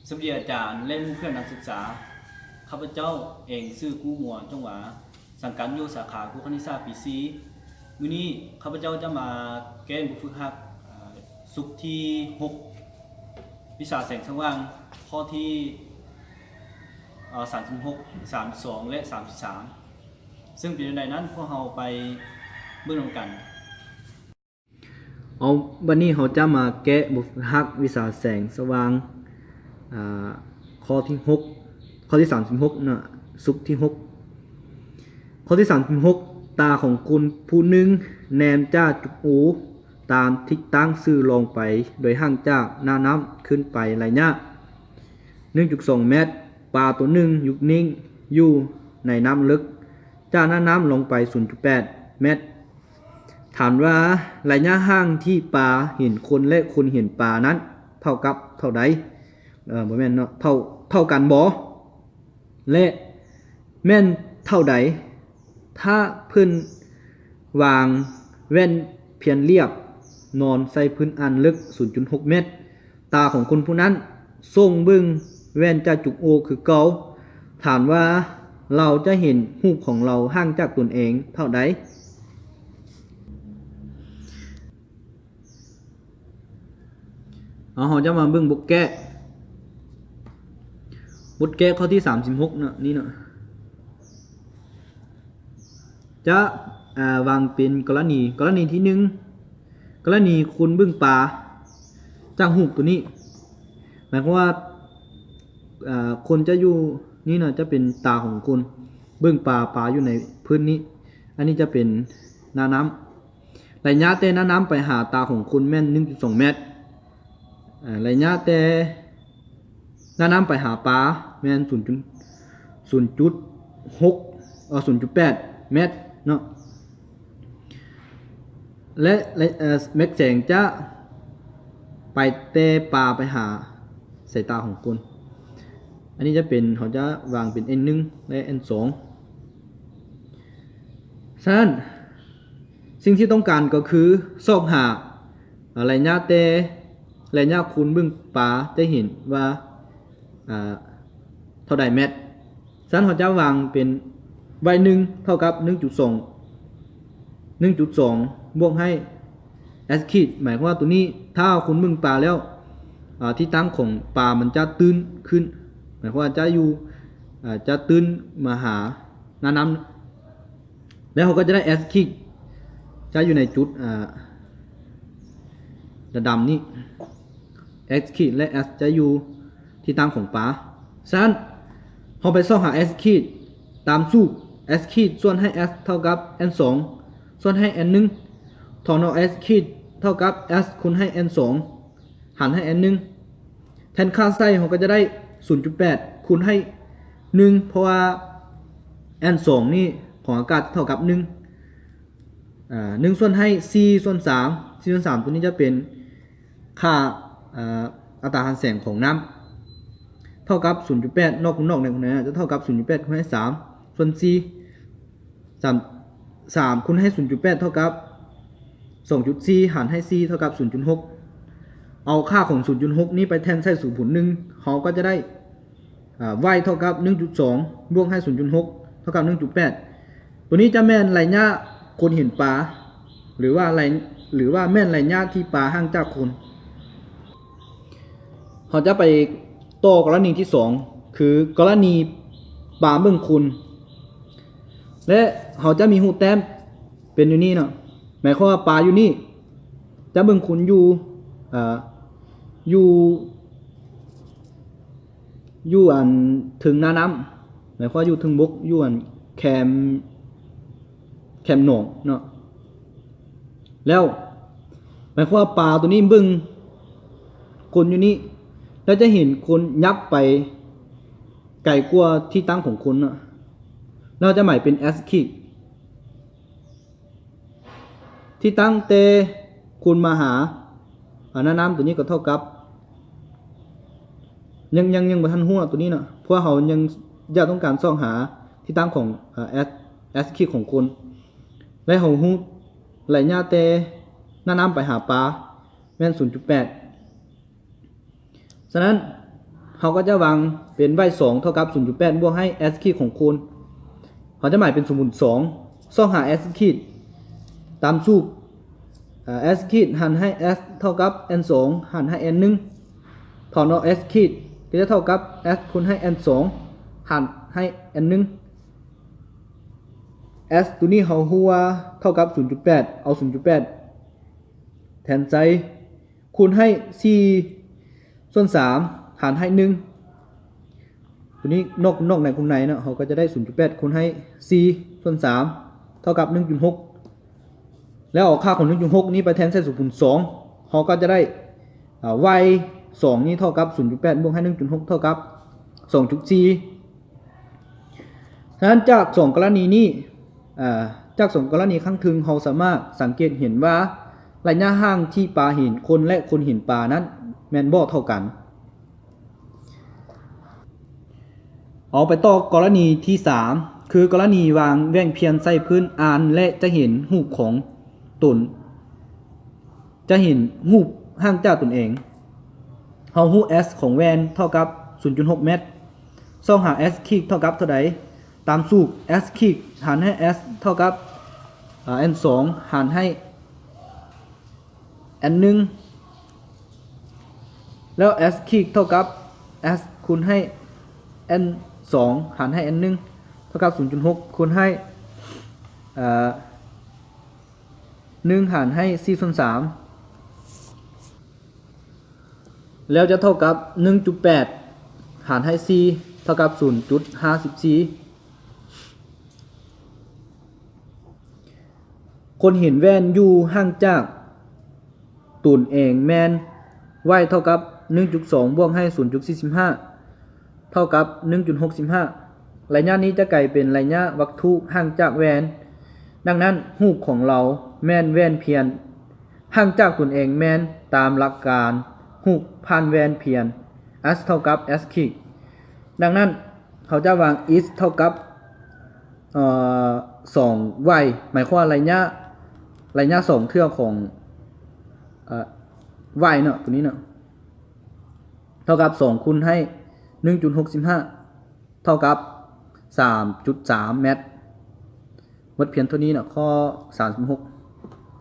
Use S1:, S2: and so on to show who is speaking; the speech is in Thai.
S1: สวัสดีอาจารย์และเพื่อนนักศึกษาข้าพเจ้าเองชื่อกู้มัวจงหวาสังกัดอยู่สาขากู้คณิตศาสตร์ปีซีมื้อนี้ข้าพเจ้าจะมาแก้บทฝึกหัดสุขที่6วิชาแสงสว่างข้อที่36 32และ33ซึ่งเป็นในนั้นพวกเราไปเบื้องนำกันเอาวันนี้เราจะมาแก้บทฝึกหัดวิชาแสงสว่างข้อที่6ข้อที่36นะสุขที่6ข้อที่36ตาของคุณผู้หนึ่งแนมจ้าจุกอูตามทิศตั้งสื่อลงไปโดยห่างจากหน้าน้ำขึ้นไประยะ 1.2 เมตรปลาตัวหนึ่งยุกนิ่งอยู่ในน้ำลึกจากหน้าน้ำลงไป 0.8 เมตรถามว่าระยะห่างที่ปลาเห็นคนและคนเห็นปลานั้นเท่ากับเท่าใดบ่แม่นเนาะเท่ากันบ่และแม่นเท่าใดถ้าเพิ่นวางแว่นเพียนเรียบนอนใส่พื้นอันลึก 0.6 เมตรตาของคนผู้นั้นส่งเบิ่งแว่นจากจุกโอคือเก่าถามว่าเราจะเห็นรูปของเราห่างจากตนเองเท่าใดเราจะมาเบิ่งบทแก้ข้อที่36นะนี่เนาะจะวางเป็นกรณีที่1กรณีคุณเบิ่งปลาจากรูปตัวนี้หมายความว่าคนจะอยู่นี่นะจะเป็นตาของคุณเบิ่งปลาอยู่ในพื้นนี้อันนี้จะเป็นหน้าน้ำระยะแต่หน้าน้ำไปหาตาของคุณแม่น 1.2 เมตรระยะแต่หน้าน้ำไปหาปลาแม่น 0.8 เมตรเนาะและแม็กแสงจะไปเตะปลาไปหาสายตาของคุณอันนี้จะเป็นเขาจะวางเป็น n1 และ n2 ฉะนั้นสิ่งที่ต้องการก็คือซอกหาระยะเตะระยะคุณเบิ่งปลาจะเห็นว่าเท่าใดเมตรฉะนั้นเขาจะวางเป็นy 1เท่ากับ 1.2 บวกให้ s ขีดหมายความว่าตัวนี้ถ้าคุณเบิ่งปลาแล้วที่ตั้งของปลามันจะตื้นขึ้นหมายความว่าจะอยู่จะตื้นมาหาหน้าน้ำแล้วเขาก็จะได้ s ขีดจะอยู่ในจุดดำนี้ x ขีดและ s จะอยู่ที่ตั้งของปลาฉะนั้นเราไปซ่อหา s ขีดตามสูตร s ขีดส่วนให้ s เท่ากับ n 2ส่วนให้ n 1ถอนเอา s ขีดเท่ากับ s คูณให้ n 2หารให้ n 1แทนค่าไส้เราก็จะได้ 0.8 คูณให้1เพราะว่า n 2นี่ของอากาศเท่ากับ1 1ส่วนให้4ส่วน3 4ส่วน3ตัวนี้จะเป็นค่าอัตราการแสงของน้ำเท่ากับ 0.8 นอกคูณนอกในคูณในจะเท่ากับ 0.8 คูณให้3ส่วน4 3คูณให้ 0.8 เท่ากับ 2.4 หารให้ 4 เท่ากับ 0.6 เอาค่าของ 0.6 นี้ไปแทนใส่0.1เขาก็จะได้y เท่ากับ 1.2 บวกให้ 0.6 เท่ากับ 1.8 ตัวนี้จะแม่นระยะคนเห็นปลาหรือว่าแม่นระยะที่ปลาห่างจากคนเขาจะไปต่อกรณีที่2คือกรณีปลาเบิ่งคุณและเขาจะมีหูแต้มเป็นอยู่นี่เนาะหมายความว่าปลาอยู่นี่จะเบิ่งคุณอยู่อันถึงหน้าน้ำหมายความอยู่ถึงบกอยู่อันแคมหนองเนาะแล้วหมายความว่าปลาตัวนี้เบิ่งคนอยู่นี่แล้วจะเห็นคนยับไปไกลกว่าที่ตั้งของคนเนาะเราจะหมายเป็น s ขีดที่ตั้งเตคุณมาหาหน้าน้ำตัวนี้ก็เท่ากับยังบ่ทันหัวตัวนี้เนาะเพราะเขายังอยากต้องการส่องหาที่ตั้งของs ขีดของคนและเขาฮู้ระยะเตหน้าน้ำไปหาปลาแม่น 0.8 ฉะนั้น เขาก็จะวางเป็น y 2เท่ากับ 0.8 บวกให้ s ขีดของคูณเขาจะหมายเป็นสมมุติ2ซ่องหา s ขีดตามสูตรs ขีดหันให้ s เท่ากับ n 2หันให้ n 1ถอนออก s ขีดก็จะเท่ากับ s คูณให้ n 2หันให้ n 1 s ตัวนี้เขาหัวเท่ากับ 0.8 เอา 0.8 แทนใจคูณให้4ส่วน3หารให้ 1ตัวนี้นอกในคูณในเนาะเขาก็จะได้ 0.8 คูณให้4ส่วน3เท่ากับ 1.6 แล้วเอาค่าของ 1.6 นี้ไปแทนใส่สูตรคูณ2เขาก็จะได้y 2นี้เท่ากับ 0.8 บวกให้ 1.6 เท่ากับ 2.4 ฉะนั้นจาก2กรณีนี้จาก2กรณีข้างถึงเราสามารถสังเกตเห็นว่าระยะห่างที่ปลาเห็นคนและคนเห็นปลานั้นแม่นบ่เท่ากันเอาไปต่อกรณีที่3คือกรณีวางแว่นเพียนใส่พื้นอ่านและจะเห็นรูปของตนจะเห็นรูปห่างจากตนเองเฮาฮู้ s ของแว่นเท่ากับ 0.6 เมตรซ่องหา s ขีดเท่ากับเท่าใดตามสูตร s ขีดหารให้ s เท่ากับn 2หารให้ n 1แล้ว s ขีดเท่ากับ s คูณให้ n 2หารให้ n 1เท่ากับ 0.6 คูณให้1หารให้4ส่วน3แล้วจะเท่ากับ 1.8 หารให้4เท่ากับ 0.54 คนเห็นแว่นอยู่ห่างจากตนเองแม่น y เท่ากับ 1.2 บวกให้ 0.45 เท่ากับ 1.65 ระยะนี้จะกลายเป็นระยะวัตถุห่างจากแว่นดังนั้นรูปของเราแม่นแว่นเพียนห่างจากตนเองแม่นตามหลักการรูปผ่านแว่นเพียน s เท่ากับ s ขีดดังนั้นเขาจะวาง is เท่ากับ2y หมายความว่าระยะ2เท่าของy เนาะตัวนี้เนาะเท่ากับ2คูณให้ 1.65 เท่ากับ 3.3 เมตรหมดเพียงเท่านี้เนาะข้อ36